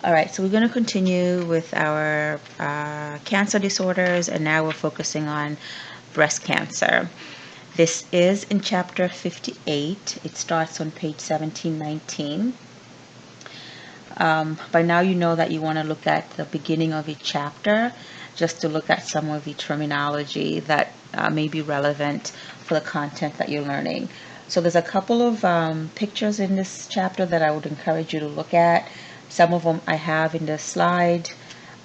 All right, so we're going to continue with our cancer disorders, and now we're focusing on breast cancer. This is in chapter 58. It starts on page 1719. By now you know that you want to look at the beginning of each chapter just to look at some of the terminology that may be relevant for the content that you're learning. So there's a couple of pictures in this chapter that I would encourage you to look at. Some of them I have in the slide,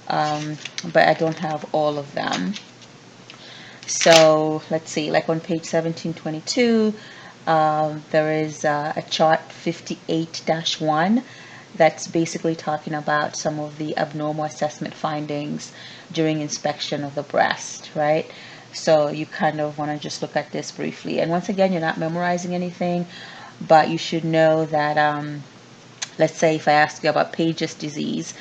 but I don't have all of them. So let's see, like on page 1722, there is a chart 58-1 that's basically talking about some of the abnormal assessment findings during inspection of the breast, right? So you kind of want to just look at this briefly. And once again, you're not memorizing anything, but you should know that, let's say if I ask you about Paget's disease,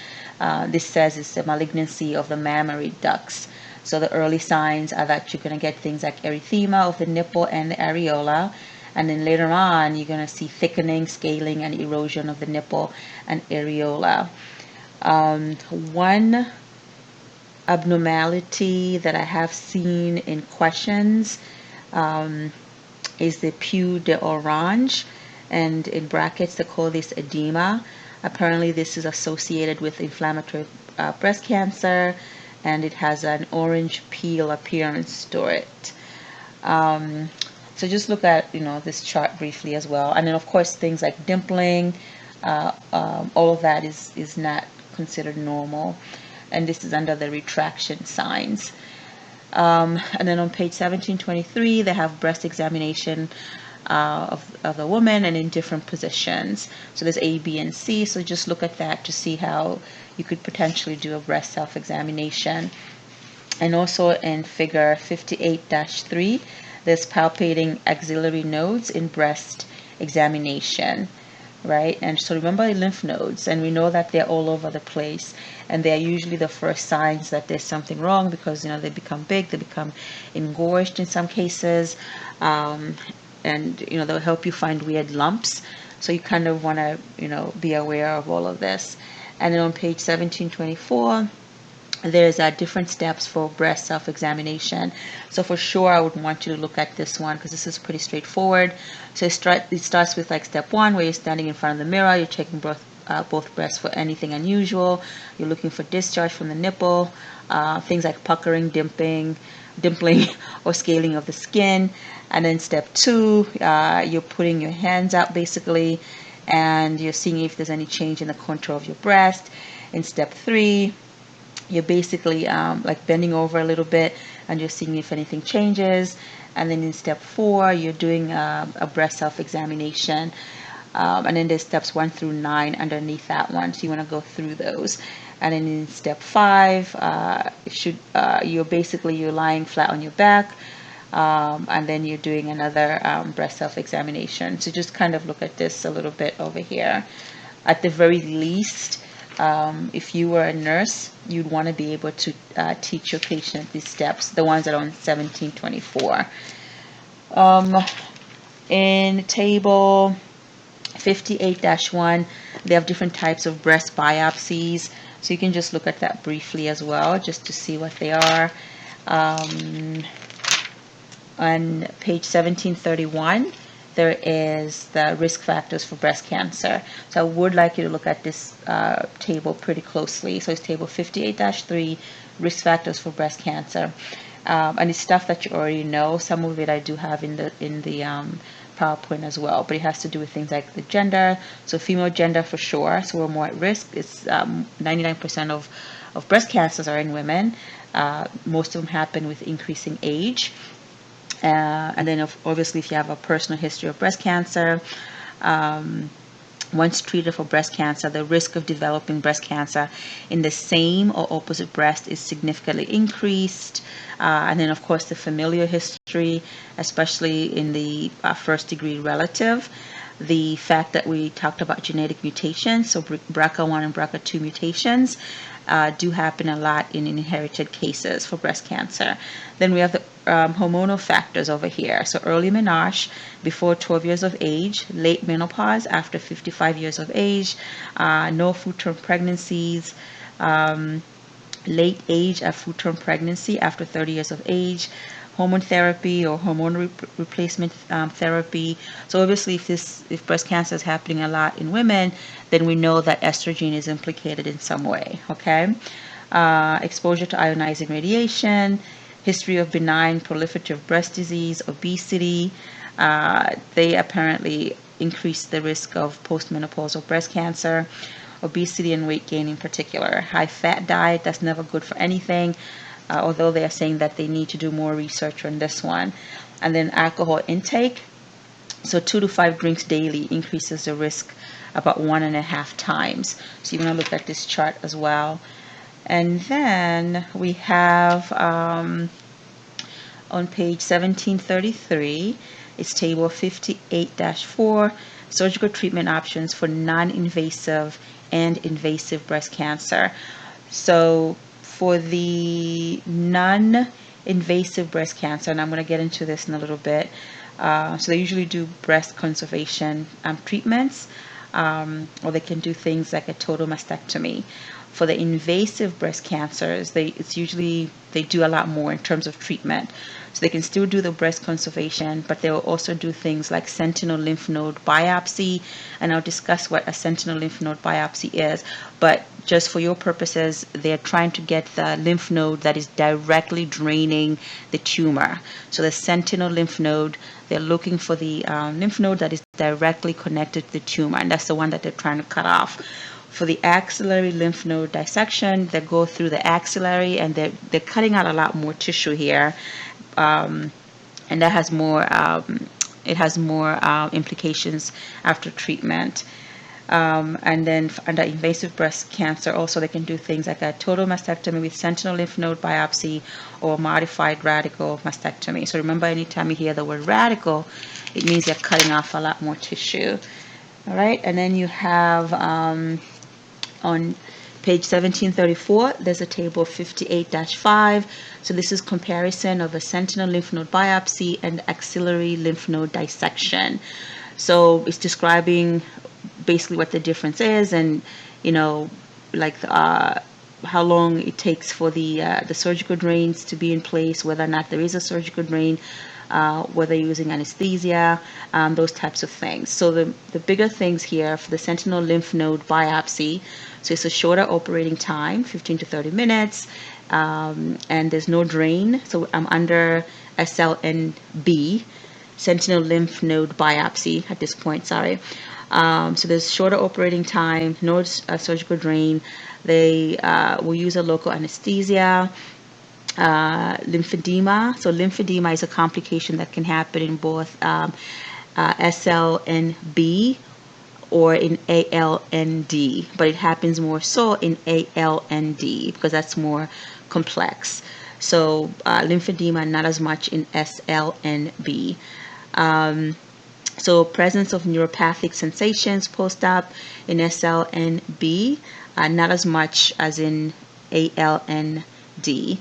this says it's a malignancy of the mammary ducts. So the early signs are that you're going to get things like erythema of the nipple and the areola. And then later on, you're going to see thickening, scaling, and erosion of the nipple and areola. One abnormality that I have seen in questions is the peau d'orange, and in brackets they call this edema. Apparently this is associated with inflammatory breast cancer, and it has an orange peel appearance to it. So just look at this chart briefly as well, and then of course things like dimpling, all of that is not considered normal, and this is under the retraction signs. And then on page 1723 they have breast examination of the woman and in different positions. So there's A, B, and C. So just look at that to see how you could potentially do a breast self-examination. And also in figure 58-3, there's palpating axillary nodes in breast examination, right? And so remember lymph nodes, and we know that they're all over the place, and they're usually the first signs that there's something wrong, because they become big, they become engorged in some cases, and they'll help you find weird lumps. So you kind of want to be aware of all of this. And then on page 1724 there's different steps for breast self-examination. So for sure I would want you to look at this one, because this is pretty straightforward. So it starts with like step 1, where you're standing in front of the mirror, you're checking both breasts for anything unusual, you're looking for discharge from the nipple, things like puckering, dimpling or scaling of the skin. And then step 2, you're putting your hands out basically, and you're seeing if there's any change in the contour of your breast. In step 3, you're basically like bending over a little bit, and you're seeing if anything changes. And then in step 4, you're doing a breast self-examination. And then there's steps 1 through 9 underneath that one, so you want to go through those. And then in step 5, you're lying flat on your back, and then you're doing another breast self-examination. So just kind of look at this a little bit over here. At the very least, if you were a nurse, you'd want to be able to teach your patient these steps, the ones that are on 1724. In table 58-1, they have different types of breast biopsies, so you can just look at that briefly as well, just to see what they are. On page 1731, there is the risk factors for breast cancer. So I would like you to look at this table pretty closely. So it's table 58-3, risk factors for breast cancer. And it's stuff that you already know. Some of it I do have in the PowerPoint as well, but it has to do with things like the gender. So female gender for sure, so we're more at risk. It's 99% of breast cancers are in women. Most of them happen with increasing age. And then obviously if you have a personal history of breast cancer, once treated for breast cancer, the risk of developing breast cancer in the same or opposite breast is significantly increased. And then of course the familial history, especially in the first degree relative. The fact that we talked about genetic mutations, so BRCA1 and BRCA2 mutations do happen a lot in inherited cases for breast cancer. Then we have the hormonal factors over here. So early menarche before 12 years of age, late menopause after 55 years of age, no full-term pregnancies, late age of full-term pregnancy after 30 years of age, hormone therapy or hormone replacement therapy. So obviously, if breast cancer is happening a lot in women, then we know that estrogen is implicated in some way. Okay, exposure to ionizing radiation, history of benign proliferative breast disease, obesity. They apparently increase the risk of postmenopausal breast cancer, obesity and weight gain in particular. High fat diet, that's never good for anything, although they are saying that they need to do more research on this one. And then alcohol intake. So 2 to 5 drinks daily increases the risk about 1.5 times. So you want to look at this chart as well. And then we have on page 1733, it's table 58-4, surgical treatment options for non-invasive and invasive breast cancer. So for the non-invasive breast cancer, and I'm going to get into this in a little bit, so they usually do breast conservation treatments, or they can do things like a total mastectomy. For the invasive breast cancers, they do a lot more in terms of treatment. So they can still do the breast conservation, but they will also do things like sentinel lymph node biopsy, and I'll discuss what a sentinel lymph node biopsy is. But just for your purposes, they're trying to get the lymph node that is directly draining the tumor. So the sentinel lymph node, they're looking for the lymph node that is directly connected to the tumor, and that's the one that they're trying to cut off. For the axillary lymph node dissection, they go through the axillary, and they're cutting out a lot more tissue here, and that has more implications after treatment. And then under invasive breast cancer, also they can do things like a total mastectomy with sentinel lymph node biopsy or modified radical mastectomy. So remember, anytime you hear the word radical, it means they're cutting off a lot more tissue. All right, and then you have on page 1734, there's a table 58-5. So this is comparison of a sentinel lymph node biopsy and axillary lymph node dissection. So it's describing basically what the difference is, and like how long it takes for the surgical drains to be in place, whether or not there is a surgical drain, whether you're using anesthesia, those types of things. So the bigger things here for the sentinel lymph node biopsy, so it's a shorter operating time, 15 to 30 minutes, and there's no drain. So I'm under SLNB, sentinel lymph node biopsy at this point, sorry. So there's shorter operating time, no surgical drain. They will use a local anesthesia. Lymphedema. So lymphedema is a complication that can happen in both SLNB or in ALND, but it happens more so in ALND because that's more complex. So lymphedema, not as much in SLNB. So presence of neuropathic sensations post-op in SLNB, not as much as in ALND.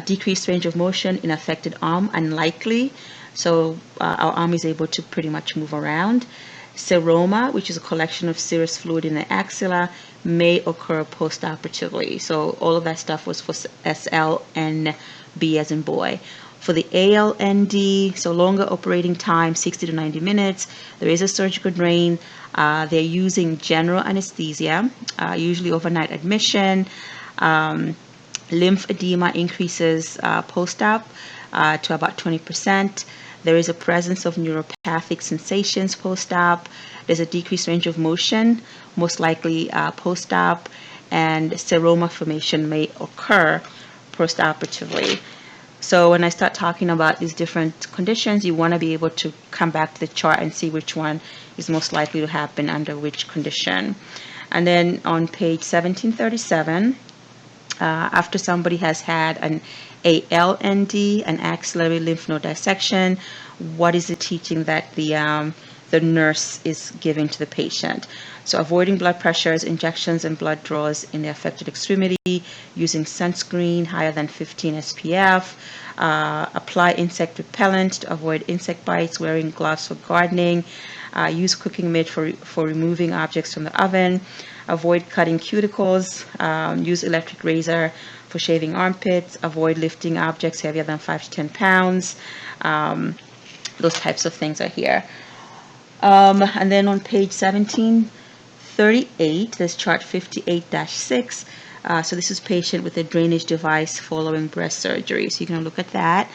Decreased range of motion in affected arm, unlikely. So our arm is able to pretty much move around. Seroma, which is a collection of serous fluid in the axilla, may occur post-operatively. So all of that stuff was for SLNB as in boy. For the ALND, so longer operating time, 60 to 90 minutes. There is a surgical drain. They're using general anesthesia, usually overnight admission. Lymphedema increases post-op to about 20%. There is a presence of neuropathic sensations post-op. There's a decreased range of motion, most likely post-op, and seroma formation may occur post-operatively. So when I start talking about these different conditions, you want to be able to come back to the chart and see which one is most likely to happen under which condition. And then on page 1737, after somebody has had an ALND, an axillary lymph node dissection, what is it teaching that the the nurse is giving to the patient. So avoiding blood pressures, injections, and blood draws in the affected extremity, using sunscreen higher than 15 SPF, apply insect repellent to avoid insect bites, wearing gloves for gardening, use cooking mitt for removing objects from the oven, avoid cutting cuticles, use electric razor for shaving armpits, avoid lifting objects heavier than 5 to 10 pounds. Those types of things are here. And then on page 1738, there's chart 58-6. So this is patient with a drainage device following breast surgery. So you can look at that.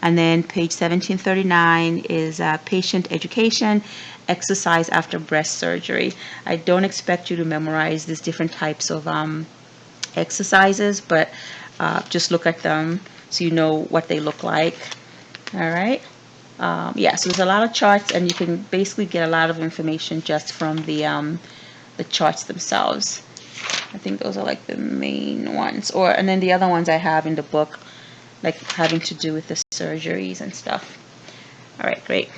And then page 1739 is patient education, exercise after breast surgery. I don't expect you to memorize these different types of exercises, but just look at them so you know what they look like. All right. Yeah, so there's a lot of charts, and you can basically get a lot of information just from the charts themselves. I think those are like the main ones, and then the other ones I have in the book, like having to do with the surgeries and stuff. All right, great.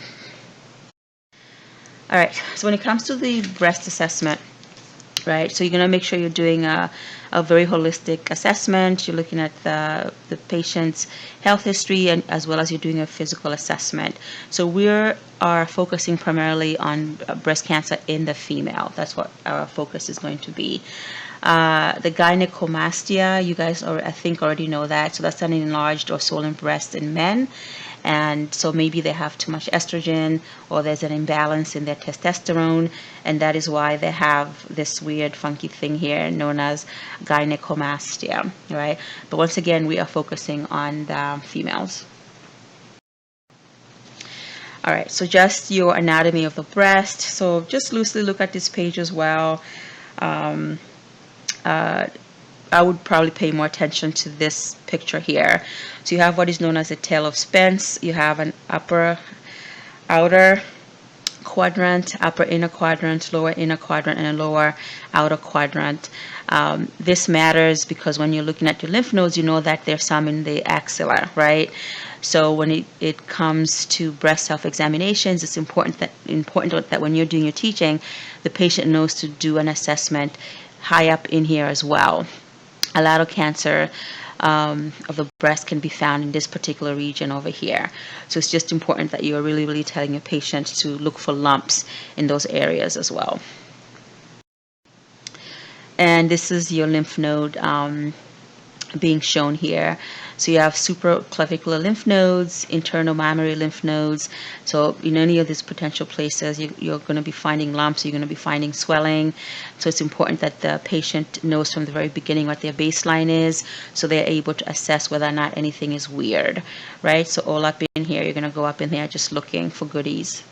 All right, so when it comes to the breast assessment, right, so you're going to make sure you're doing a very holistic assessment. You're looking at the patient's health history, and as well as you're doing a physical assessment. So we are focusing primarily on breast cancer in the female. That's what our focus is going to be. The gynecomastia, you guys I think already know that. So that's an enlarged or swollen breast in men. And so maybe they have too much estrogen, or there's an imbalance in their testosterone, and that is why they have this weird funky thing here known as gynecomastia, right? But once again, we are focusing on the females. All right, so just your anatomy of the breast. So just loosely look at this page as well. I would probably pay more attention to this picture here. So you have what is known as a tail of Spence. You have an outer quadrant, upper inner quadrant, lower inner quadrant, and a lower outer quadrant. This matters because when you're looking at your lymph nodes, you know that there's some in the axilla, right? So when it comes to breast self-examinations, it's important that when you're doing your teaching, the patient knows to do an assessment high up in here as well. A lot of cancer of the breast can be found in this particular region over here. So it's just important that you're really, really telling your patient to look for lumps in those areas as well. And this is your lymph node being shown here. So you have supraclavicular lymph nodes, internal mammary lymph nodes. So in any of these potential places, you're going to be finding lumps, you're going to be finding swelling. So it's important that the patient knows from the very beginning what their baseline is, so they're able to assess whether or not anything is weird, right? So all up in here, you're going to go up in there just looking for goodies.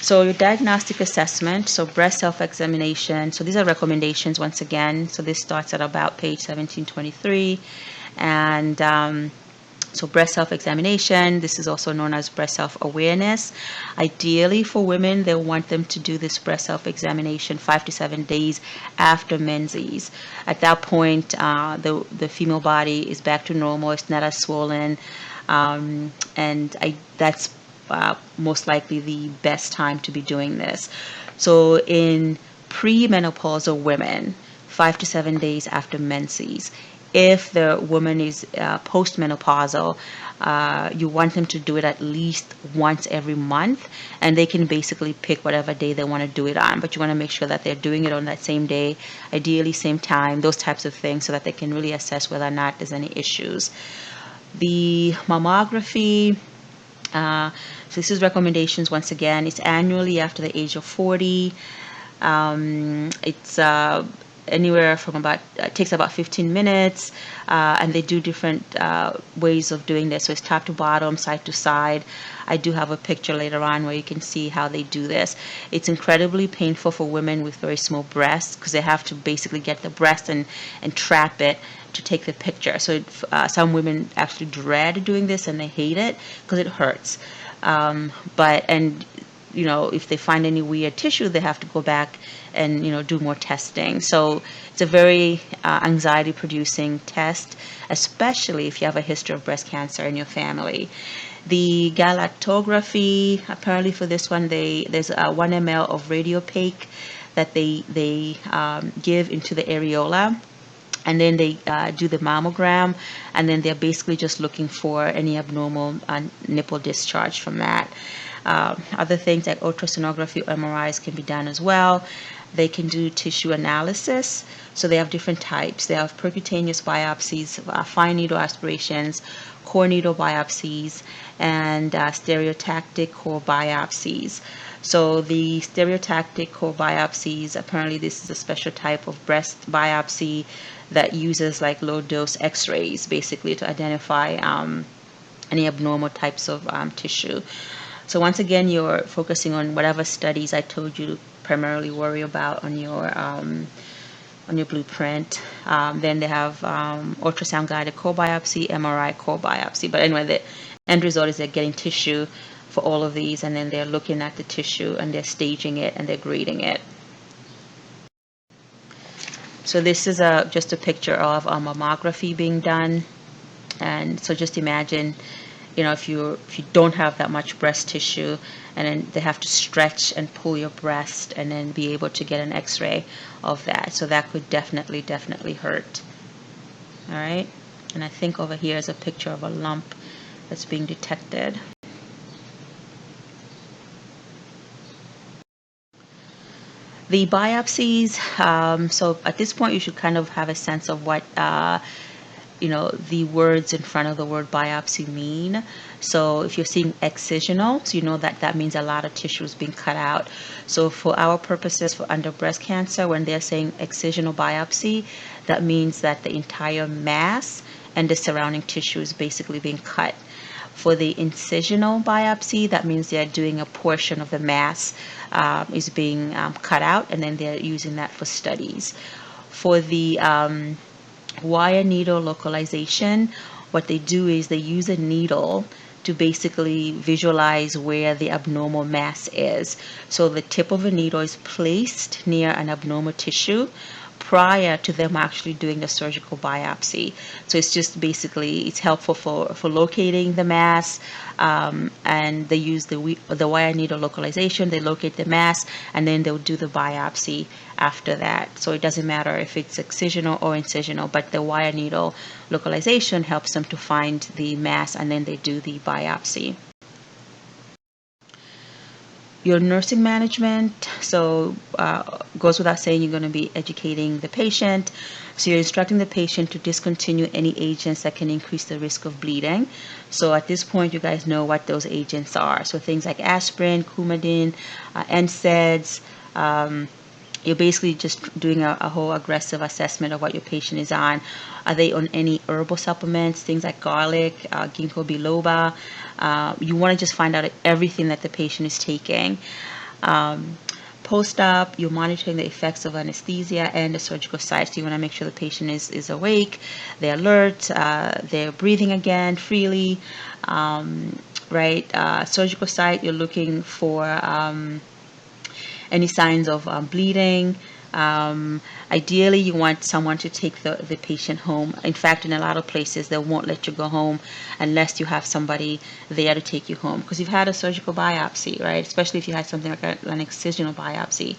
So your diagnostic assessment, so breast self-examination. So these are recommendations once again. So this starts at about page 1723. And so breast self-examination, this is also known as breast self-awareness. Ideally for women, they want them to do this breast self-examination 5 to 7 days after menses. At that point, the female body is back to normal. It's not as swollen. That's most likely the best time to be doing this. So in premenopausal women, 5 to 7 days after menses. If the woman is postmenopausal, you want them to do it at least once every month, and they can basically pick whatever day they want to do it on, but you want to make sure that they're doing it on that same day, ideally same time, those types of things, so that they can really assess whether or not there's any issues. The mammography, so this is recommendations once again. It's annually after the age of 40. It's anywhere from it takes about 15 minutes, and they do different ways of doing this. So it's top to bottom, side to side. I do have a picture later on where you can see how they do this. It's incredibly painful for women with very small breasts because they have to basically get the breast and trap it to take the picture. So some women actually dread doing this and they hate it because it hurts. If they find any weird tissue, they have to go back and do more testing. So it's a very anxiety-producing test, especially if you have a history of breast cancer in your family. The galactography, apparently for this one, there's 1 ml of radiopaque that they give into the areola, and then they do the mammogram, and then they're basically just looking for any abnormal nipple discharge from that. Other things like ultrasonography or MRIs can be done as well. They can do tissue analysis. So they have different types. They have percutaneous biopsies, fine needle aspirations, core needle biopsies, and stereotactic core biopsies. So the stereotactic core biopsies, apparently this is a special type of breast biopsy that uses like low dose x-rays basically to identify any abnormal types of tissue. So once again, you're focusing on whatever studies I told you to primarily worry about on your blueprint. Then they have ultrasound guided core biopsy, MRI core biopsy. But anyway, the end result is they're getting tissue for all of these, and then they're looking at the tissue and they're staging it and they're grading it. So this is just a picture of a mammography being done. And so just imagine, if you don't have that much breast tissue, and then they have to stretch and pull your breast and then be able to get an x-ray of that. So that could definitely hurt. All right. And I think over here is a picture of a lump that's being detected. The biopsies, so at this point you should kind of have a sense of what the words in front of the word biopsy mean. So if you're seeing excisional, so you know that means a lot of tissue is being cut out. So for our purposes for under breast cancer, when they're saying excisional biopsy, that means that the entire mass and the surrounding tissue is basically being cut. For the incisional biopsy, that means they're doing a portion of the mass is being cut out, and then they're using that for studies. For the wire needle localization, what they do is they use a needle to basically visualize where the abnormal mass is. So the tip of a needle is placed near an abnormal tissue prior to them actually doing the surgical biopsy. So it's just basically, it's helpful for locating the mass, and they use the wire needle localization. They locate the mass, and then they'll do the biopsy after that. So it doesn't matter if it's excisional or incisional, but the wire needle localization helps them to find the mass, and then they do the biopsy. Your nursing management, so goes without saying, you're going to be educating the patient. So you're instructing the patient to discontinue any agents that can increase the risk of bleeding. So at this point, you guys know what those agents are. So things like aspirin, Coumadin, NSAIDs. You're basically just doing a whole aggressive assessment of what your patient is on. Are they on any herbal supplements, things like garlic, ginkgo biloba? You want to just find out everything that the patient is taking. Post-op, you're monitoring the effects of anesthesia and the surgical site. So you want to make sure the patient is awake, they're alert, they're breathing again freely. Surgical site, you're looking for any signs of bleeding. Ideally, you want someone to take the patient home. In fact, in a lot of places, they won't let you go home unless you have somebody there to take you home. Because you've had a surgical biopsy, right? Especially if you had something like an excisional biopsy.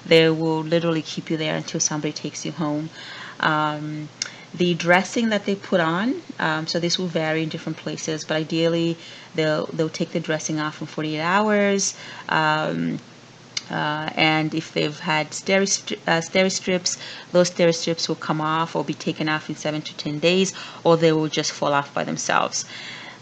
They will literally keep you there until somebody takes you home. The dressing that they put on, so this will vary in different places, but ideally, they'll take the dressing off in 48 hours. And if they've had steri strips, those steri strips will come off or be taken off in 7 to 10 days, or they will just fall off by themselves.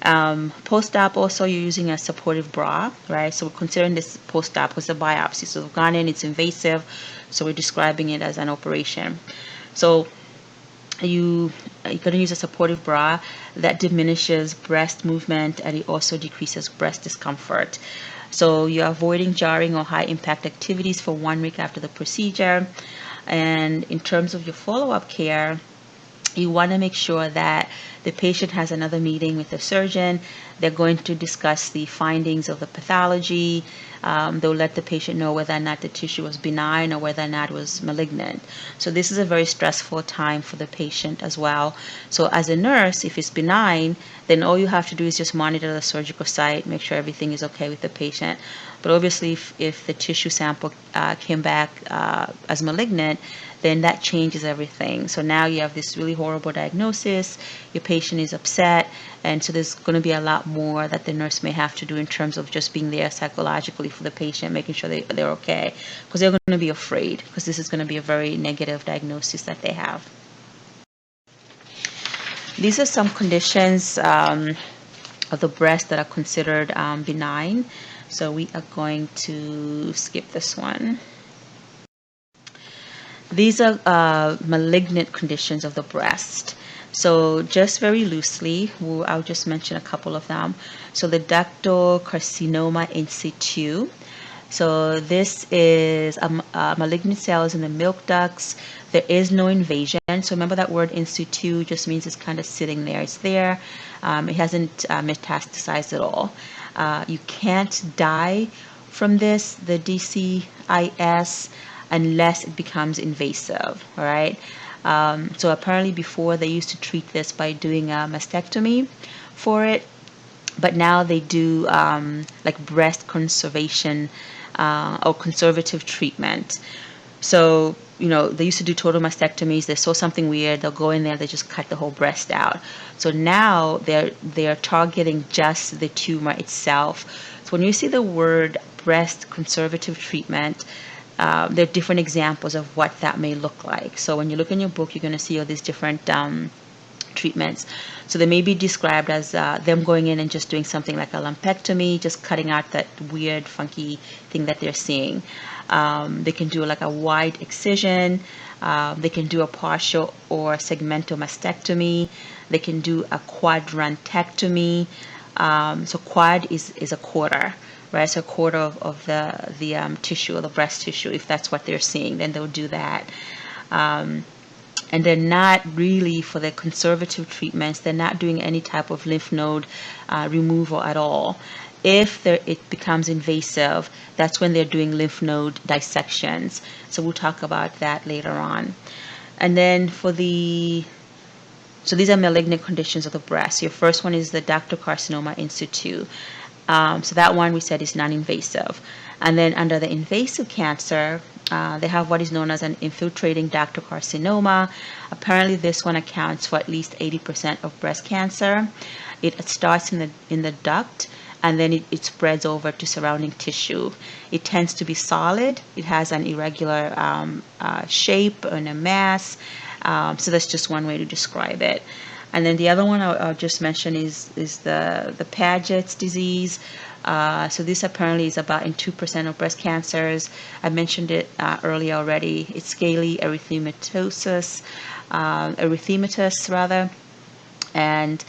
Post-op, also you're using a supportive bra, right? So we're considering this post-op was a biopsy. So we've gone in, it's invasive, so we're describing it as an operation. So you're going to use a supportive bra that diminishes breast movement, and it also decreases breast discomfort. So you're avoiding jarring or high impact activities for 1 week after the procedure. And in terms of your follow-up care, you want to make sure that the patient has another meeting with the surgeon, They're going to discuss the findings of the pathology. They'll let the patient know whether or not the tissue was benign or whether or not it was malignant. So this is a very stressful time for the patient as well. So as a nurse, if it's benign, then all you have to do is just monitor the surgical site, make sure everything is okay with the patient. But obviously, if the tissue sample came back as malignant, then that changes everything. So now you have this really horrible diagnosis, your patient is upset, and so there's going to be a lot more that the nurse may have to do in terms of just being there psychologically for the patient, making sure they're okay, because they're going to be afraid, because this is going to be a very negative diagnosis that they have. These are some conditions of the breast that are considered benign. So we are going to skip this one. These are malignant conditions of the breast. So just very loosely, I'll just mention a couple of them. So the ductal carcinoma in situ. So this is malignant cells in the milk ducts. There is no invasion. So remember that word in situ just means it's kind of sitting there. It's there. It hasn't metastasized at all. You can't die from this, the DCIS, unless it becomes invasive. All right. So apparently before they used to treat this by doing a mastectomy for it, but now they do like breast conservation or conservative treatment. So, they used to do total mastectomies. They saw something weird. They'll go in there. They just cut the whole breast out. So now they're targeting just the tumor itself. So when you see the word breast conservative treatment, there are different examples of what that may look like. So when you look in your book, you're going to see all these different treatments. So they may be described as them going in and just doing something like a lumpectomy, just cutting out that weird, funky thing that they're seeing. They can do like a wide excision. They can do a partial or segmental mastectomy. They can do a quadrantectomy. So quad is a quarter, right? So a quarter of the tissue, or the breast tissue, if that's what they're seeing, then they'll do that. And they're not really, for the conservative treatments, they're not doing any type of lymph node removal at all. If it becomes invasive, that's when they're doing lymph node dissections. So we'll talk about that later on. And then so these are malignant conditions of the breast. Your first one is the ductal carcinoma in situ. So that one we said is non-invasive. And then under the invasive cancer, they have what is known as an infiltrating ductal carcinoma. Apparently this one accounts for at least 80% of breast cancer. It starts in the duct, and then it spreads over to surrounding tissue. It tends to be solid. It has an irregular shape and a mass. So that's just one way to describe it. And then the other one I'll just mention is the Paget's disease. So this apparently is about in 2% of breast cancers. I mentioned it earlier already. It's scaly erythematous rather, and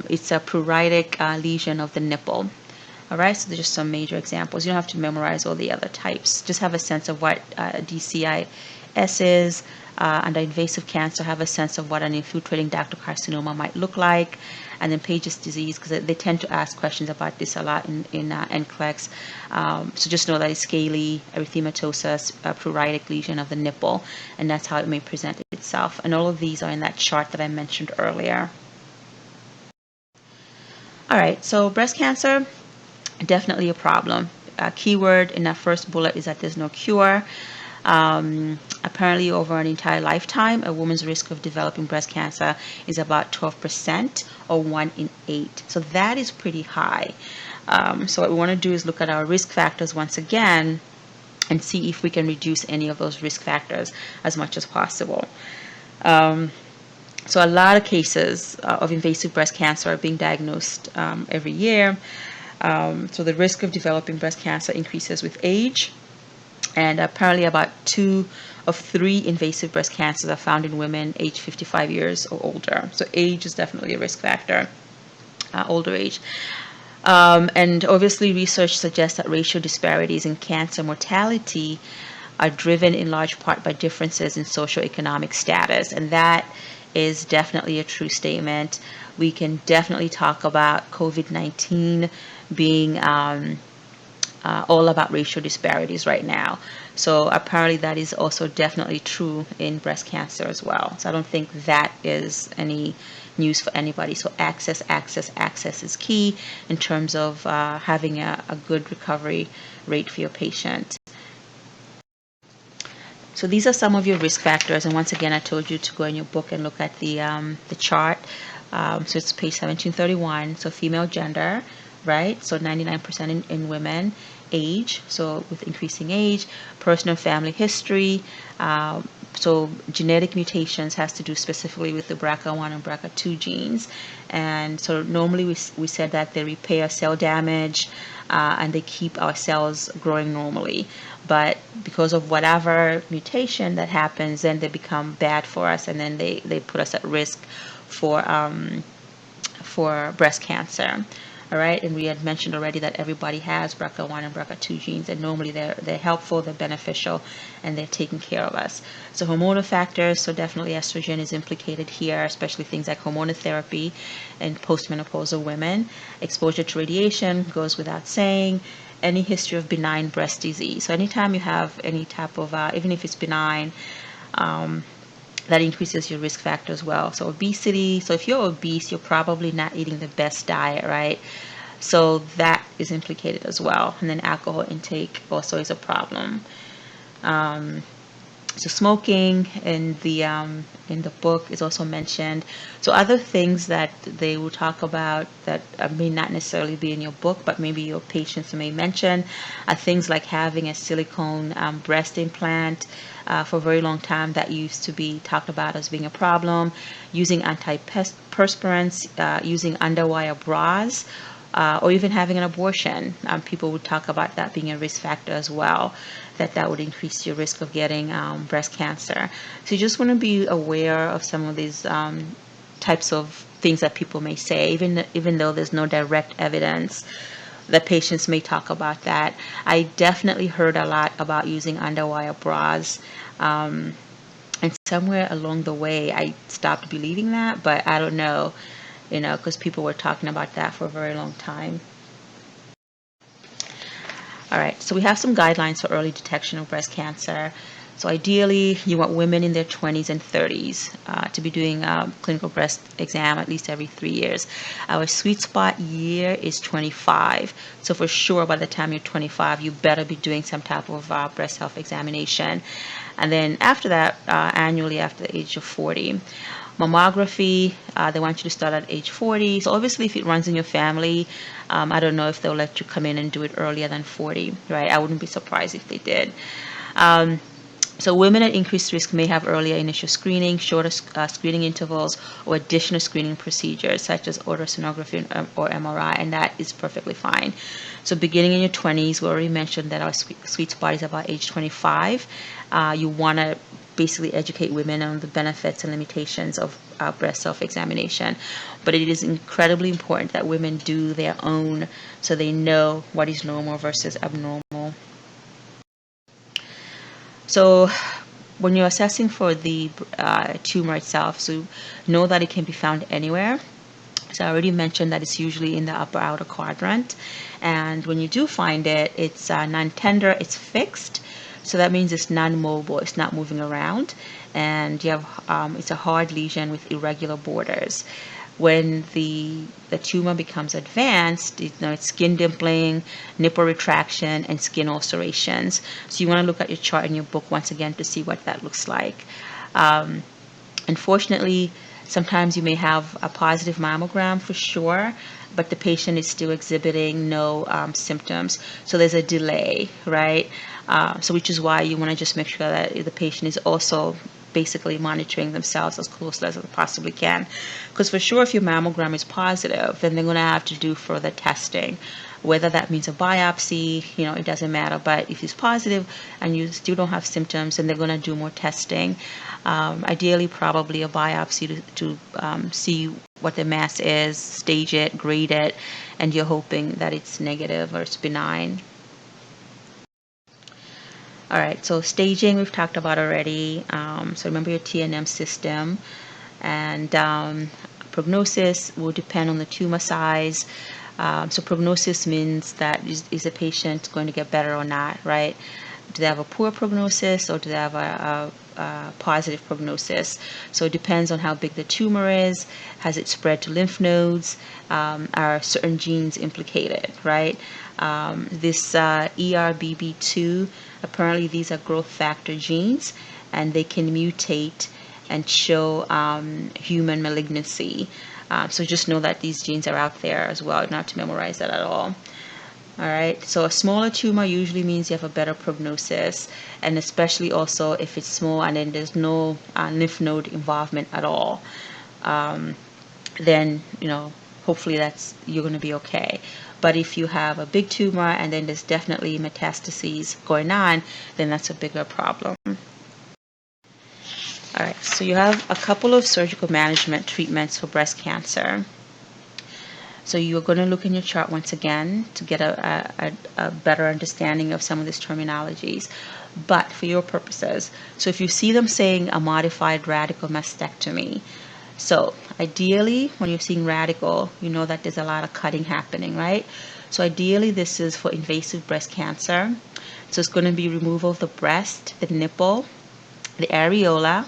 it's a pruritic lesion of the nipple. All right, so there's just some major examples. You don't have to memorize all the other types. Just have a sense of what DCIS is. Under invasive cancer, have a sense of what an infiltrating ductal carcinoma might look like. And then Paget's disease, because they tend to ask questions about this a lot in NCLEX. So just know that it's scaly erythematosus, a pruritic lesion of the nipple, and that's how it may present itself. And all of these are in that chart that I mentioned earlier. All right, so breast cancer, definitely a problem. Keyword in that first bullet is that there's no cure. Apparently over an entire lifetime, a woman's risk of developing breast cancer is about 12%, or 1 in 8. So that is pretty high. So what we want to do is look at our risk factors once again and see if we can reduce any of those risk factors as much as possible. So a lot of cases of invasive breast cancer are being diagnosed every year. So the risk of developing breast cancer increases with age. And apparently about 2 of 3 invasive breast cancers are found in women aged 55 years or older. So age is definitely a risk factor, older age. And obviously research suggests that racial disparities in cancer mortality are driven in large part by differences in socioeconomic status. And that is definitely a true statement. We can definitely talk about COVID-19 being all about racial disparities right now. So apparently that is also definitely true in breast cancer as well. So I don't think that is any news for anybody. So access is key in terms of having a good recovery rate for your patient. So these are some of your risk factors, and once again, I told you to go in your book and look at the chart. So it's page 1731. So female gender, right? So 99% in women. Age, so with increasing age. Personal family history. So genetic mutations has to do specifically with the BRCA1 and BRCA2 genes. And so normally we said that they repair cell damage and they keep our cells growing normally. But because of whatever mutation that happens, then they become bad for us, and then they put us at risk for breast cancer. All right, and we had mentioned already that everybody has BRCA1 and BRCA2 genes, and normally they're helpful, they're beneficial, and they're taking care of us. So hormonal factors, so definitely estrogen is implicated here, especially things like hormonal therapy in postmenopausal women. Exposure to radiation goes without saying. Any history of benign breast disease. So anytime you have any type of, even if it's benign, that increases your risk factor as well. So obesity, so if you're obese, you're probably not eating the best diet, right? So that is implicated as well. And then alcohol intake also is a problem. So smoking in the book is also mentioned. So other things that they will talk about that may not necessarily be in your book, but maybe your patients may mention, are things like having a silicone breast implant for a very long time. That used to be talked about as being a problem. Using antiperspirants, using underwire bras, or even having an abortion. People would talk about that being a risk factor as well, that would increase your risk of getting breast cancer. So you just want to be aware of some of these types of things that people may say, even though there's no direct evidence that patients may talk about that. I definitely heard a lot about using underwire bras. And somewhere along the way, I stopped believing that, but I don't know, because people were talking about that for a very long time. All right, so we have some guidelines for early detection of breast cancer. So ideally, you want women in their 20s and 30s to be doing a clinical breast exam at least every 3 years. Our sweet spot year is 25. So for sure, by the time you're 25, you better be doing some type of breast health examination. And then after that, annually after the age of 40. Mammography, they want you to start at age 40. So obviously, if it runs in your family, I don't know if they'll let you come in and do it earlier than 40, right? I wouldn't be surprised if they did. So women at increased risk may have earlier initial screening, shorter screening intervals, or additional screening procedures such as ultrasonography or MRI, and that is perfectly fine. So beginning in your 20s, we already mentioned that our sweet spot is about age 25. You want to basically educate women on the benefits and limitations of breast self-examination. But it is incredibly important that women do their own so they know what is normal versus abnormal. So when you're assessing for the tumor itself, so know that it can be found anywhere. So I already mentioned that it's usually in the upper outer quadrant. And when you do find it, it's non-tender, it's fixed. So that means it's non-mobile, it's not moving around. And you have it's a hard lesion with irregular borders. When the tumor becomes advanced, it's skin dimpling, nipple retraction, and skin ulcerations. So you want to look at your chart in your book once again to see what that looks like. Unfortunately, sometimes you may have a positive mammogram for sure, but the patient is still exhibiting no symptoms. So there's a delay, right? So which is why you want to just make sure that the patient is also basically monitoring themselves as closely as they possibly can. Because for sure, if your mammogram is positive, then they're going to have to do further testing. Whether that means a biopsy, it doesn't matter. But if it's positive and you still don't have symptoms, then they're going to do more testing. Ideally, probably a biopsy to see what the mass is, stage it, grade it, and you're hoping that it's negative or it's benign. All right, so staging we've talked about already. So remember your TNM system. And prognosis will depend on the tumor size. So prognosis means that is the patient going to get better or not, right? Do they have a poor prognosis or do they have a positive prognosis? So it depends on how big the tumor is. Has it spread to lymph nodes? Are certain genes implicated, right? This ERBB2, apparently these are growth factor genes, and they can mutate and show human malignancy. So just know that these genes are out there as well, not to memorize that at all. All right, so a smaller tumor usually means you have a better prognosis, and especially also if it's small and then there's no lymph node involvement at all, then hopefully you're going to be okay. But if you have a big tumor and then there's definitely metastases going on, then that's a bigger problem. All right, so you have a couple of surgical management treatments for breast cancer. So you're going to look in your chart once again to get a better understanding of some of these terminologies. But for your purposes, so if you see them saying a modified radical mastectomy, so ideally when you're seeing radical, you know that there's a lot of cutting happening, right? So ideally this is for invasive breast cancer. So it's going to be removal of the breast, the nipple, the areola,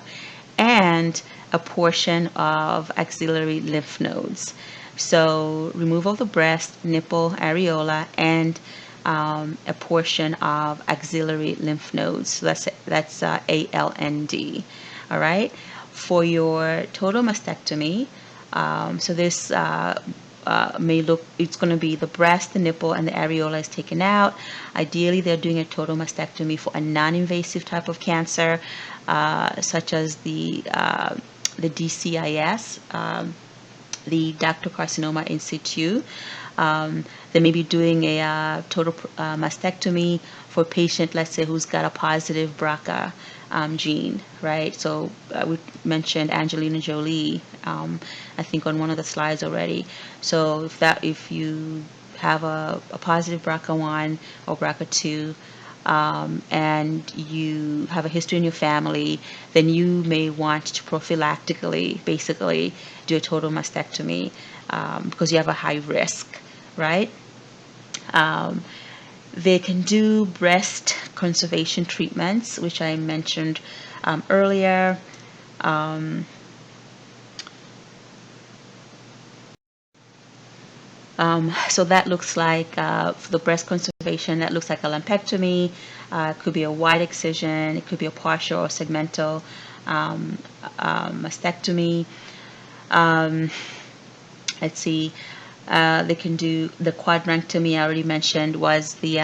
and a portion of axillary lymph nodes. So removal of the breast, nipple, areola, and a portion of axillary lymph nodes. So that's ALND. All right. For your total mastectomy, so this may look, it's going to be the breast, the nipple, and the areola is taken out. Ideally, they're doing a total mastectomy for a non-invasive type of cancer, such as the DCIS, the ductal carcinoma in situ. They may be doing a total mastectomy for a patient, let's say, who's got a positive BRCA gene, right? So we mentioned Angelina Jolie, I think on one of the slides already. So if you have a positive BRCA1 or BRCA2, and you have a history in your family, then you may want to prophylactically, basically, do a total mastectomy because you have a high risk, right? They can do breast conservation treatments, which I mentioned earlier. So that looks like, for the breast conservation, that looks like a lumpectomy. It could be a wide excision. It could be a partial or segmental mastectomy. Let's see. They can do the quadrantectomy. I already mentioned was the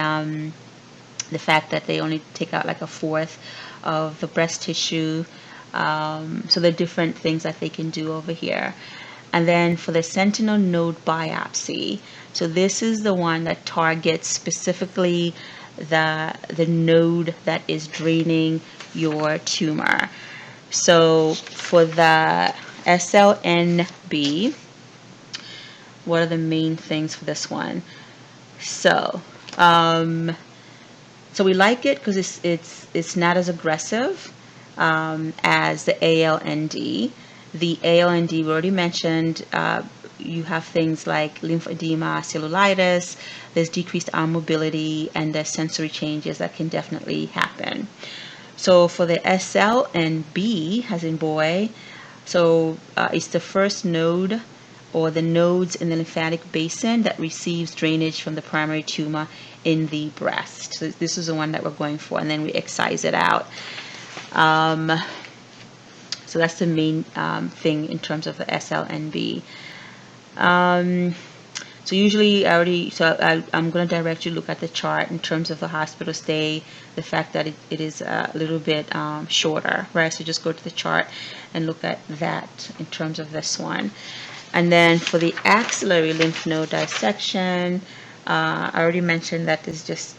fact that they only take out like a fourth of the breast tissue. So there are different things that they can do over here. And then for the sentinel node biopsy, so this is the one that targets specifically the node that is draining your tumor. So for the SLNB, what are the main things for this one? So we like it because it's not as aggressive as the ALND. The ALND we already mentioned. You have things like lymphedema, cellulitis. There's decreased arm mobility, and there's sensory changes that can definitely happen. So for the SLNB, as in boy, so it's the first node or the nodes in the lymphatic basin that receives drainage from the primary tumor in the breast. So this is the one that we're going for, and then we excise it out. So that's the main thing in terms of the SLNB. So usually I'm going to direct you to look at the chart in terms of the hospital stay, the fact that it is a little bit shorter, right? So just go to the chart and look at that in terms of this one. And then for the axillary lymph node dissection, I already mentioned that is just,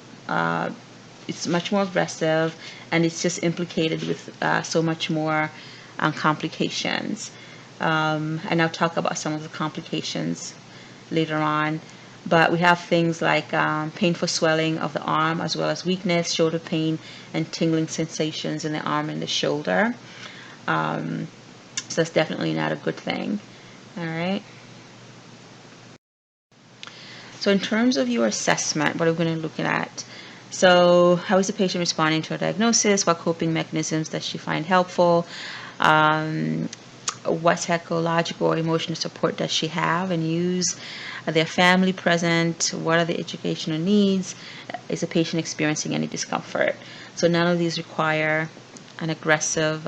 it's much more aggressive, and it's just implicated with so much more complications. And I'll talk about some of the complications later on. But we have things like painful swelling of the arm, as well as weakness, shoulder pain, and tingling sensations in the arm and the shoulder. So that's definitely not a good thing. All right. So in terms of your assessment, what are we going to look at? So how is the patient responding to a diagnosis? What coping mechanisms does she find helpful? What psychological or emotional support does she have and use? Are their family present? What are the educational needs? Is the patient experiencing any discomfort? So none of these require an aggressive,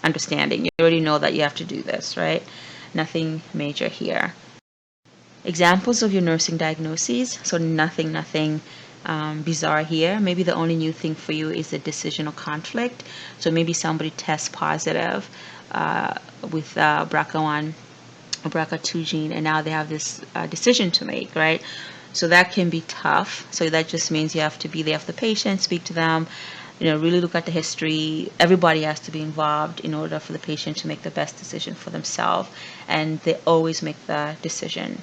understanding. You already know that you have to do this, right? Nothing major here. Examples of your nursing diagnoses. So nothing bizarre here. Maybe the only new thing for you is the decisional conflict. So maybe somebody tests positive with BRCA1 or BRCA2 gene, and now they have this decision to make, right? So that can be tough. So that just means you have to be there for the patient, speak to them, really look at the history. Everybody has to be involved in order for the patient to make the best decision for themselves. And they always make the decision.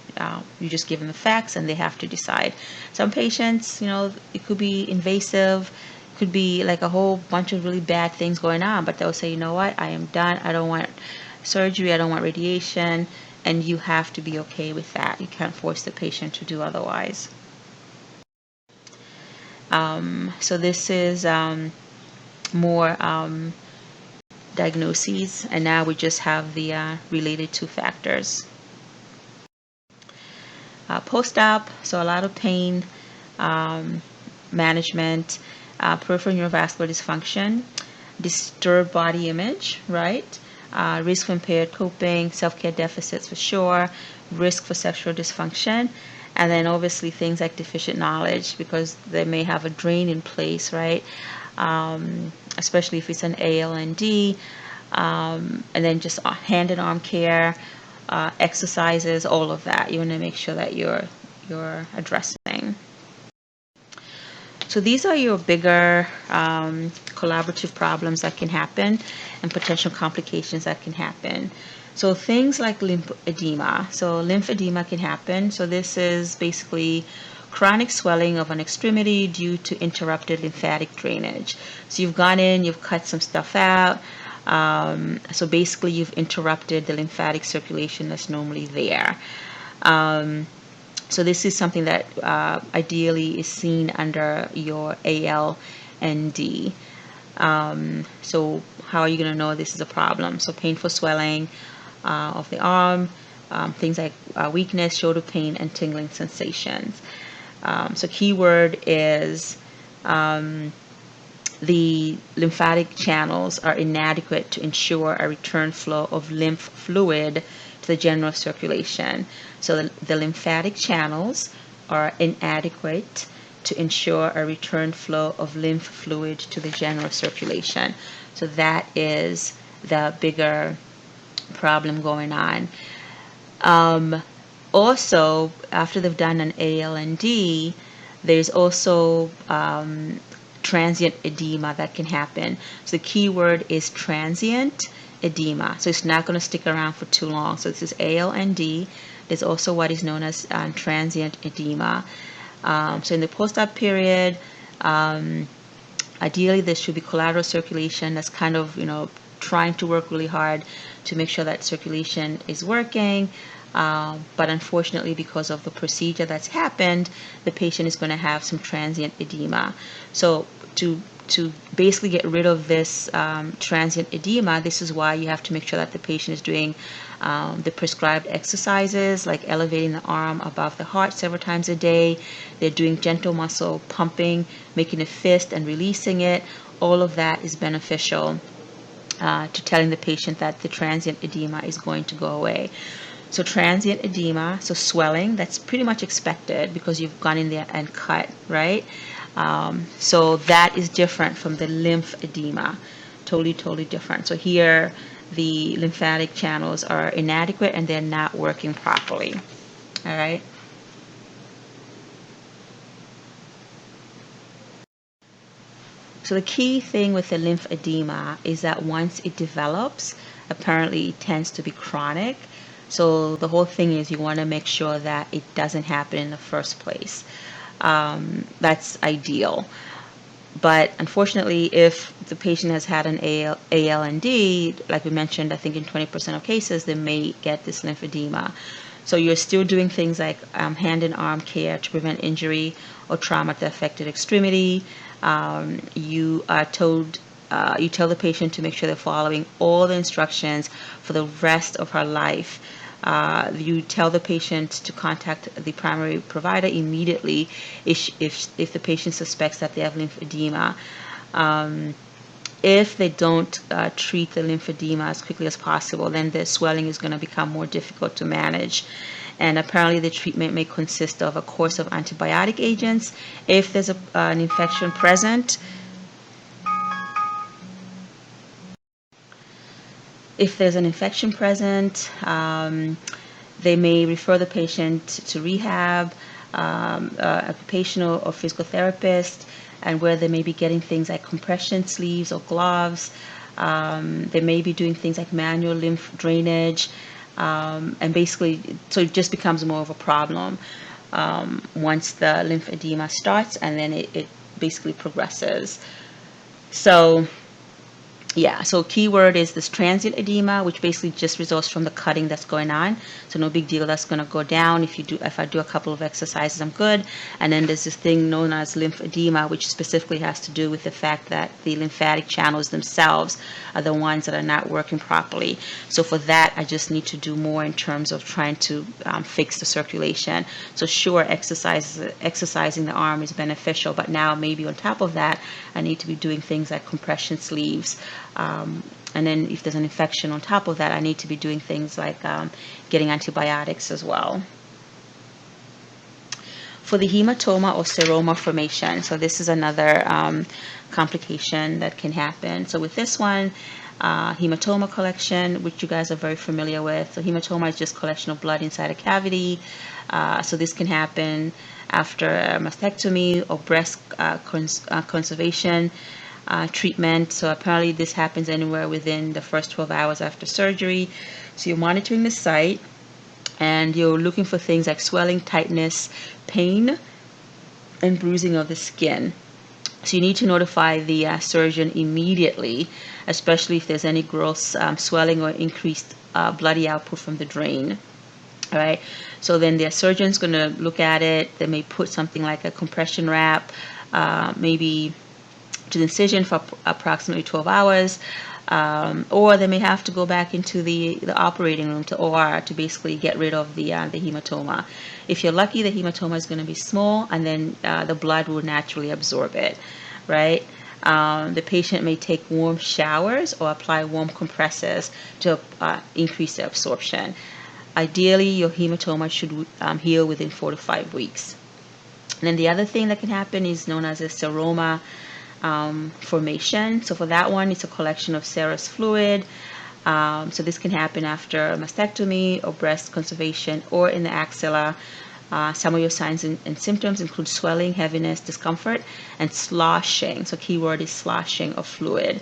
You just give them the facts and they have to decide. Some patients, it could be invasive, could be like a whole bunch of really bad things going on, but they'll say, you know what, I am done. I don't want surgery. I don't want radiation. And you have to be okay with that. You can't force the patient to do otherwise. So this is more diagnoses, and now we just have the related to factors. Post-op, so a lot of pain management, peripheral neurovascular dysfunction, disturbed body image, right? Risk for impaired coping, self-care deficits for sure, risk for sexual dysfunction, and then obviously things like deficient knowledge, because they may have a drain in place, right? Especially if it's an ALND, and then just hand and arm care, exercises, all of that. You want to make sure that you're addressing. So these are your bigger collaborative problems that can happen and potential complications that can happen. So things like lymphedema. So lymphedema can happen. So this is basically chronic swelling of an extremity due to interrupted lymphatic drainage. So you've gone in, you've cut some stuff out. So basically you've interrupted the lymphatic circulation that's normally there. So this is something that ideally is seen under your AL and D. So how are you going to know this is a problem? So painful swelling of the arm, things like weakness, shoulder pain, and tingling sensations. So keyword is the lymphatic channels are inadequate to ensure a return flow of lymph fluid to the general circulation. So the lymphatic channels are inadequate to ensure a return flow of lymph fluid to the general circulation. So that is the bigger problem going on. Also, after they've done an ALND, there's also transient edema that can happen. So the key word is transient edema. So it's not going to stick around for too long. So this is ALND. There's also what is known as transient edema. So in the post-op period, ideally there should be collateral circulation that's kind of, trying to work really hard to make sure that circulation is working. But unfortunately, because of the procedure that's happened, the patient is going to have some transient edema. So to basically get rid of this transient edema, this is why you have to make sure that the patient is doing the prescribed exercises, like elevating the arm above the heart several times a day. They're doing gentle muscle pumping, making a fist and releasing it. All of that is beneficial to telling the patient that the transient edema is going to go away. So transient edema, so swelling, that's pretty much expected because you've gone in there and cut, right? So that is different from the lymphedema. Totally different. So here, the lymphatic channels are inadequate and they're not working properly. All right? So the key thing with the lymphedema is that once it develops, apparently it tends to be chronic. So the whole thing is you want to make sure that it doesn't happen in the first place. That's ideal. But unfortunately, if the patient has had an ALND, like we mentioned, I think in 20% of cases, they may get this lymphedema. So you're still doing things like hand and arm care to prevent injury or trauma to the affected extremity. You are told, you tell the patient to make sure they're following all the instructions for the rest of her life. You tell the patient to contact the primary provider immediately if the patient suspects that they have lymphedema. If they don't treat the lymphedema as quickly as possible, then the swelling is going to become more difficult to manage. And apparently the treatment may consist of a course of antibiotic agents. If there's an infection present, they may refer the patient to rehab, occupational or physical therapist, and where they may be getting things like compression sleeves or gloves. They may be doing things like manual lymph drainage, and basically, so it just becomes more of a problem once the lymphedema starts, and then it basically progresses. So yeah, so keyword is this transient edema, which basically just results from the cutting that's going on. So no big deal, that's going to go down. If I do a couple of exercises, I'm good. And then there's this thing known as lymphedema, which specifically has to do with the fact that the lymphatic channels themselves are the ones that are not working properly. So for that, I just need to do more in terms of trying to fix the circulation. So sure, exercising the arm is beneficial, but now maybe on top of that, I need to be doing things like compression sleeves. And then if there's an infection on top of that, I need to be doing things like getting antibiotics as well. For the hematoma or seroma formation, so this is another complication that can happen. So with this one, hematoma collection, which you guys are very familiar with. So hematoma is just collection of blood inside a cavity. So this can happen after a mastectomy or breast conservation treatment. So apparently this happens anywhere within the first 12 hours after surgery. So you're monitoring the site and you're looking for things like swelling, tightness, pain, and bruising of the skin. So you need to notify the surgeon immediately, especially if there's any gross swelling or increased bloody output from the drain. All right. So then the surgeon's going to look at it. They may put something like a compression wrap, maybe to the incision for approximately 12 hours, or they may have to go back into the operating room to OR to basically get rid of the hematoma. If you're lucky, the hematoma is going to be small, and then the blood will naturally absorb it, right? The patient may take warm showers or apply warm compresses to increase the absorption. Ideally, your hematoma should heal within 4 to 5 weeks. And then the other thing that can happen is known as a seroma formation. So for that one, it's a collection of serous fluid. So this can happen after a mastectomy or breast conservation or in the axilla. Some of your signs and symptoms include swelling, heaviness, discomfort, and sloshing. So keyword is sloshing of fluid.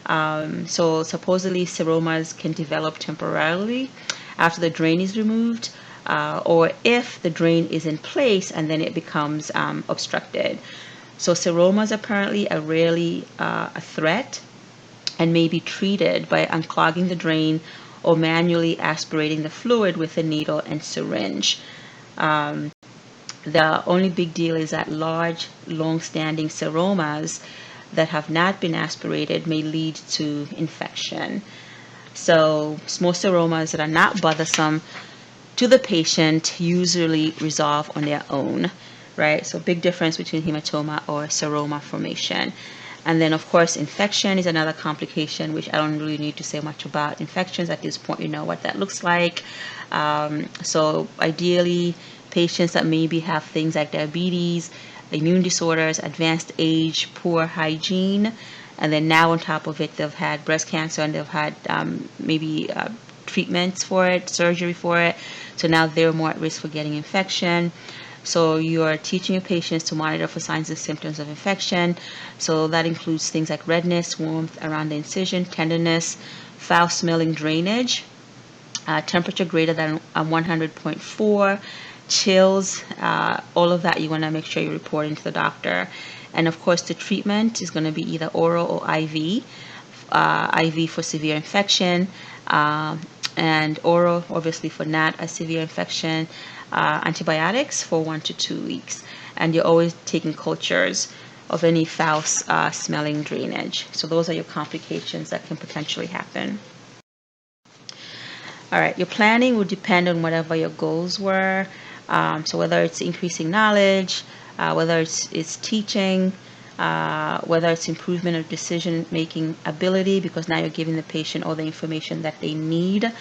So supposedly seromas can develop temporarily after the drain is removed, or if the drain is in place and then it becomes obstructed. So seromas apparently are rarely a threat and may be treated by unclogging the drain or manually aspirating the fluid with a needle and syringe. The only big deal is that large, long-standing seromas that have not been aspirated may lead to infection. So small seromas that are not bothersome to the patient usually resolve on their own, right? So big difference between hematoma or seroma formation. And then of course infection is another complication, which I don't really need to say much about. Infections at this point, you know what that looks like. So ideally patients that maybe have things like diabetes, immune disorders, advanced age, poor hygiene, and then now on top of it they've had breast cancer and they've had maybe treatments for it, surgery for it, so now they're more at risk for getting infection. So you're teaching your patients to monitor for signs and symptoms of infection. So that includes things like redness, warmth around the incision, tenderness, foul-smelling drainage, temperature greater than 100.4, chills, all of that you want to make sure you're reporting to the doctor. And of course, the treatment is going to be either oral or IV. IV for severe infection, and oral, obviously, for not a severe infection, antibiotics for 1 to 2 weeks. And you're always taking cultures of any foul smelling drainage. So those are your complications that can potentially happen. All right, your planning will depend on whatever your goals were. So whether it's increasing knowledge, whether it's teaching, whether it's improvement of decision-making ability, because now you're giving the patient all the information that they need,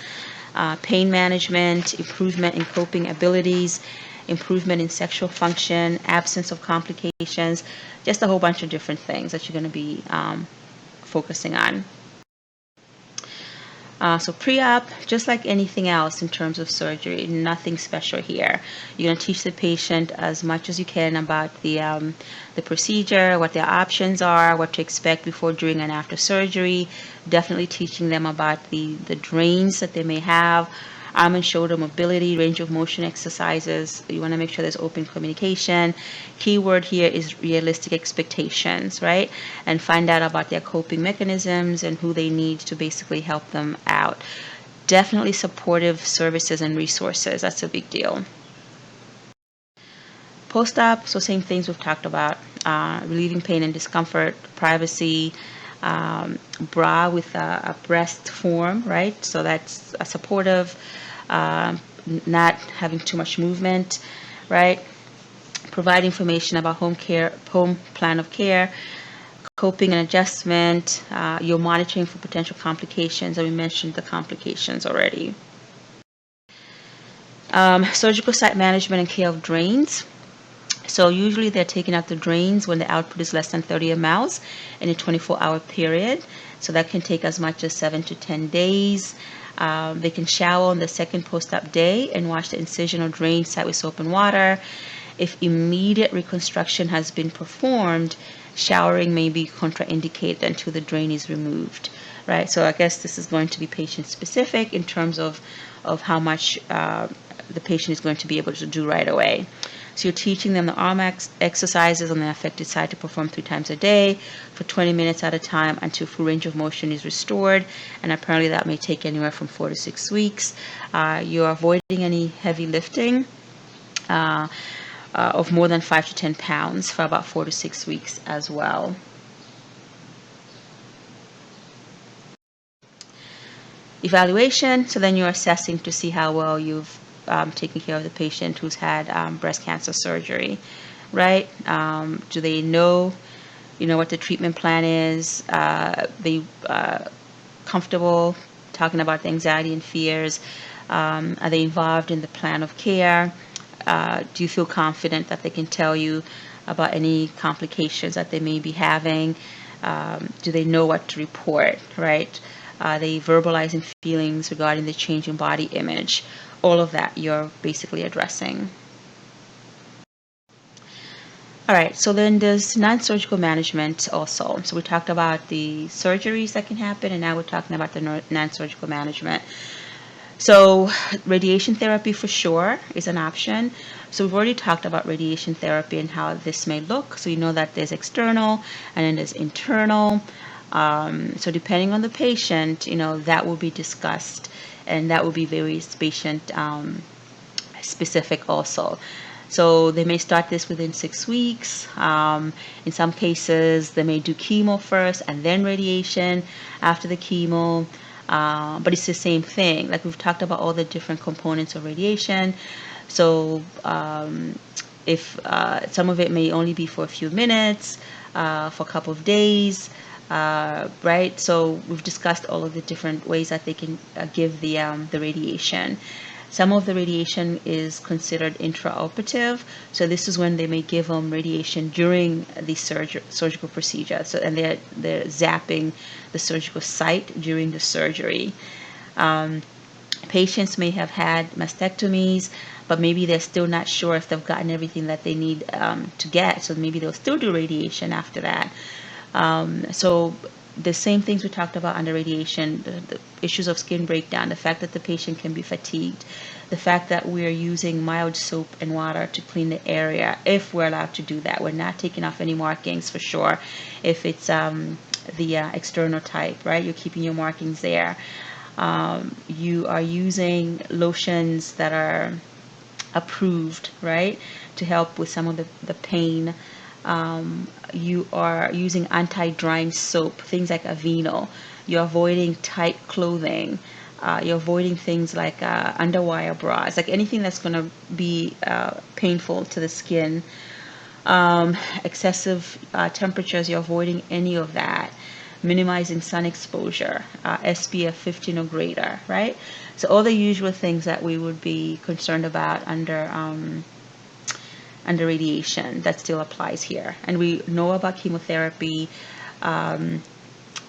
pain management, improvement in coping abilities, improvement in sexual function, absence of complications, just a whole bunch of different things that you're going to be focusing on. So pre-op, just like anything else in terms of surgery, nothing special here. You're going to teach the patient as much as you can about the procedure, what their options are, what to expect before, during, and after surgery. Definitely teaching them about the drains that they may have, arm and shoulder mobility, range of motion exercises. You want to make sure there's open communication. Key word here is realistic expectations, right? And find out about their coping mechanisms and who they need to basically help them out. Definitely supportive services and resources. That's a big deal. Post-op, so same things we've talked about. Relieving pain and discomfort, privacy, bra with a breast form, right? So that's a supportive, not having too much movement, right? Provide information about home plan of care, coping and adjustment. You're monitoring for potential complications, and we mentioned the complications already. Surgical site management and care of drains. So usually they're taking out the drains when the output is less than 30 mLs in a 24-hour period. So that can take as much as 7 to 10 days. They can shower on the second post-op day and wash the incision or drain site with soap and water. If immediate reconstruction has been performed, showering may be contraindicated until the drain is removed, right? So I guess this is going to be patient-specific in terms of how much the patient is going to be able to do right away. So you're teaching them the arm exercises on the affected side to perform 3 times a day for 20 minutes at a time until full range of motion is restored. And apparently that may take anywhere from 4 to 6 weeks. You're avoiding any heavy lifting of more than 5 to 10 pounds for about 4 to 6 weeks as well. Evaluation, so then you're assessing to see how well you've taken care of the patient who's had breast cancer surgery, right? Do they know, what the treatment plan is? They comfortable talking about the anxiety and fears? Are they involved in the plan of care? Do you feel confident that they can tell you about any complications that they may be having? Do they know what to report, right? Are they verbalizing feelings regarding the change in body image? All of that you're basically addressing. All right, so then there's non-surgical management also. So we talked about the surgeries that can happen, and now we're talking about the non-surgical management. So radiation therapy for sure is an option. So we've already talked about radiation therapy and how this may look. So you know that there's external and then there's internal. So depending on the patient, that will be discussed, and that will be very patient specific also. So they may start this within 6 weeks. In some cases, they may do chemo first and then radiation after the chemo. But it's the same thing. Like we've talked about all the different components of radiation. So if some of it may only be for a few minutes, for a couple of days, right? So we've discussed all of the different ways that they can give the radiation. Some of the radiation is considered intraoperative. So this is when they may give them radiation during the surgical procedure. So, and they're zapping the surgical site during the surgery. Patients may have had mastectomies, but maybe they're still not sure if they've gotten everything that they need to get. So maybe they'll still do radiation after that. So the same things we talked about under radiation, the issues of skin breakdown, the fact that the patient can be fatigued, the fact that we're using mild soap and water to clean the area, if we're allowed to do that. We're not taking off any markings for sure. If it's the external type, right? You're keeping your markings there. You are using lotions that are approved, right, to help with some of the pain. You are using anti-drying soap, things like Aveeno. You're avoiding tight clothing. You're avoiding things like underwire bras, like anything that's going to be painful to the skin. Excessive temperatures, you're avoiding any of that. Minimizing sun exposure, SPF 15 or greater, right? So all the usual things that we would be concerned about under radiation, that still applies here. And we know about chemotherapy.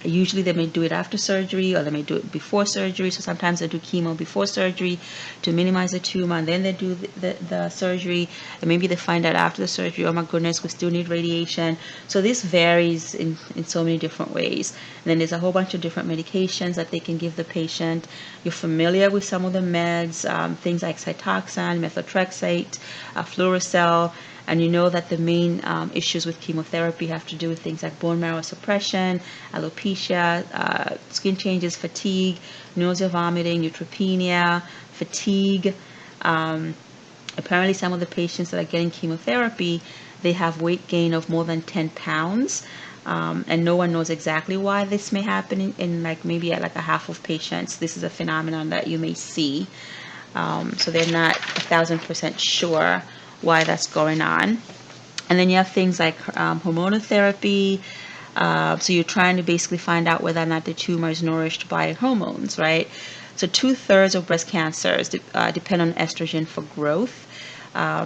Usually they may do it after surgery, or they may do it before surgery. So sometimes they do chemo before surgery to minimize the tumor, and then they do the surgery, and maybe they find out after the surgery, oh my goodness, we still need radiation. So this varies in so many different ways. And then there's a whole bunch of different medications that they can give the patient. You're familiar with some of the meds, things like Cytoxan, methotrexate, Fluorocell. And you know that the main issues with chemotherapy have to do with things like bone marrow suppression, alopecia, skin changes, fatigue, nausea, vomiting, neutropenia, fatigue. Apparently some of the patients that are getting chemotherapy, they have weight gain of more than 10 pounds. And no one knows exactly why this may happen in like maybe at like a half of patients. This is a phenomenon that you may see. So they're not 1,000% sure why that's going on. And then you have things like hormonal therapy. So you're trying to basically find out whether or not the tumor is nourished by hormones, right? So 2/3 of breast cancers depend on estrogen for growth.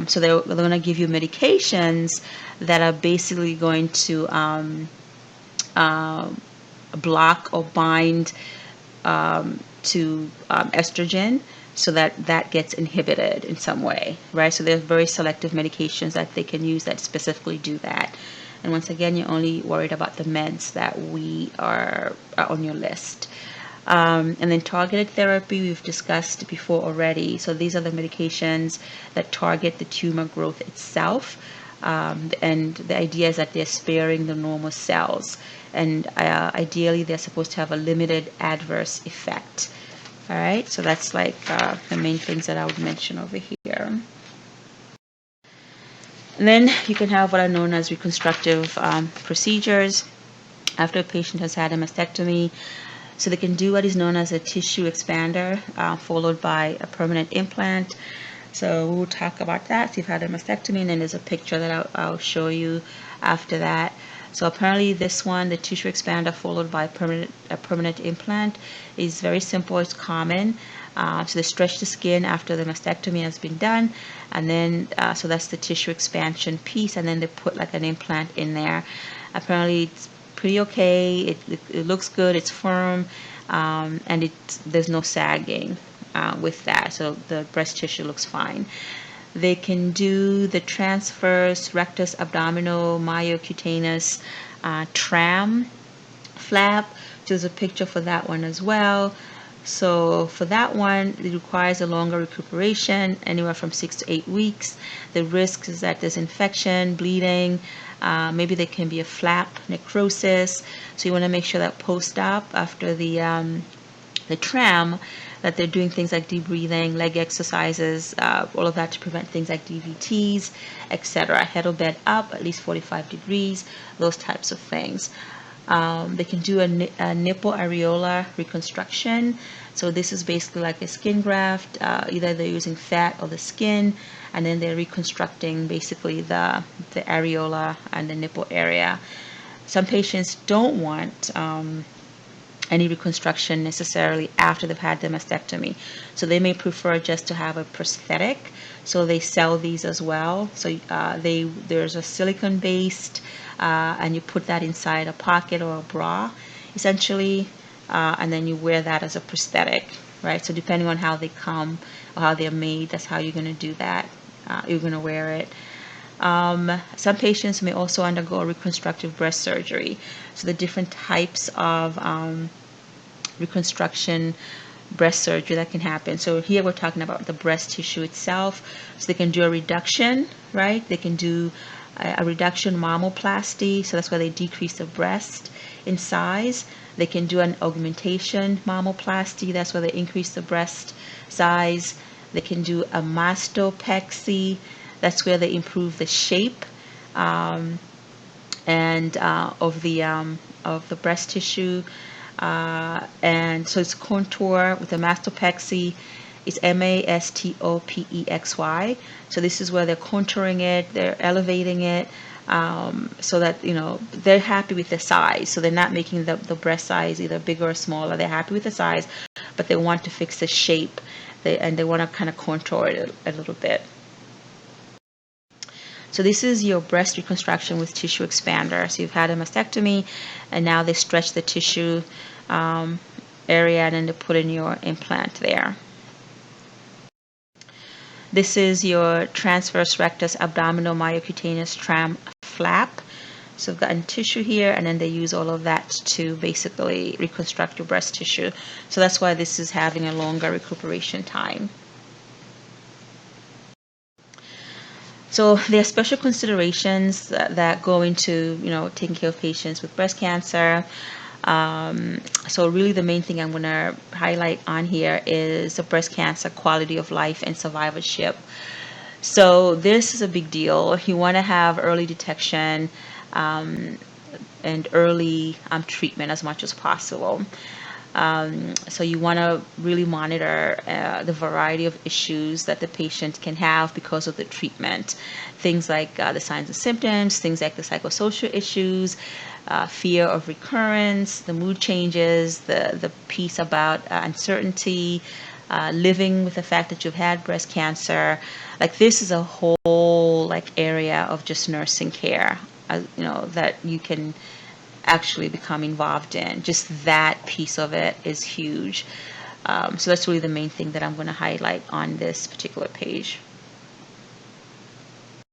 So they're going to give you medications that are basically going to block or bind to estrogen, so that gets inhibited in some way, right? So there's very selective medications that they can use that specifically do that. And once again, you're only worried about the meds that we are on your list. And then targeted therapy, we've discussed before already. So these are the medications that target the tumor growth itself. And the idea is that they're sparing the normal cells. And ideally, they're supposed to have a limited adverse effect. All right, so that's like the main things that I would mention over here. And then you can have what are known as reconstructive procedures after a patient has had a mastectomy. So they can do what is known as a tissue expander, followed by a permanent implant. So we'll talk about that. So you've had a mastectomy, and then there's a picture that I'll show you after that. So apparently this one, the tissue expander followed by a permanent implant, is very simple. It's common. So they stretch the skin after the mastectomy has been done, and then so that's the tissue expansion piece, and then they put like an implant in there. Apparently it's pretty okay. It looks good. It's firm, and there's no sagging with that. So the breast tissue looks fine. They can do the transverse rectus abdominal myocutaneous tram flap. There's a picture for that one as well. So for that one, it requires a longer recuperation, anywhere from 6 to 8 weeks. The risk is that there's infection, bleeding, maybe there can be a flap necrosis. So you want to make sure that post-op, after the tram, that they're doing things like deep breathing, leg exercises, all of that to prevent things like DVTs, etc. Head or bed up at least 45 degrees, those types of things. They can do a nipple areola reconstruction. So this is basically like a skin graft. Either they're using fat or the skin, and then they're reconstructing basically the areola and the nipple area. Some patients don't want any reconstruction necessarily after they've had the mastectomy. So they may prefer just to have a prosthetic. So they sell these as well. So there's a silicone based, and you put that inside a pocket or a bra, essentially, and then you wear that as a prosthetic, right? So depending on how they come or how they're made, that's how you're going to do that. You're going to wear it. Some patients may also undergo reconstructive breast surgery. So the different types of reconstruction breast surgery that can happen. So here we're talking about the breast tissue itself. So they can do a reduction, right? They can do a reduction mammoplasty. So that's why they decrease the breast in size. They can do an augmentation mammoplasty. That's why they increase the breast size. They can do a mastopexy. That's where they improve the shape and of the breast tissue. And so it's contour with a mastopexy. It's mastopexy. So this is where they're contouring it, they're elevating it, so that they're happy with the size. So they're not making the breast size either bigger or smaller. They're happy with the size, but they want to fix the shape, and they want to kind of contour it a little bit. So this is your breast reconstruction with tissue expander. So you've had a mastectomy, and now they stretch the tissue area, and then they put in your implant there. This is your transverse rectus abdominal myocutaneous tram flap. So we've gotten tissue here, and then they use all of that to basically reconstruct your breast tissue. So that's why this is having a longer recuperation time. So there are special considerations that go into taking care of patients with breast cancer. So really the main thing I'm going to highlight on here is the breast cancer quality of life and survivorship. So this is a big deal. You want to have early detection and early treatment as much as possible. So you want to really monitor the variety of issues that the patient can have because of the treatment. Things like the signs and symptoms, things like the psychosocial issues, fear of recurrence, the mood changes, the piece about uncertainty, living with the fact that you've had breast cancer. Like this is a whole area of just nursing care, that you can actually become involved in. Just that piece of it is huge. So that's really the main thing that I'm going to highlight on this particular page.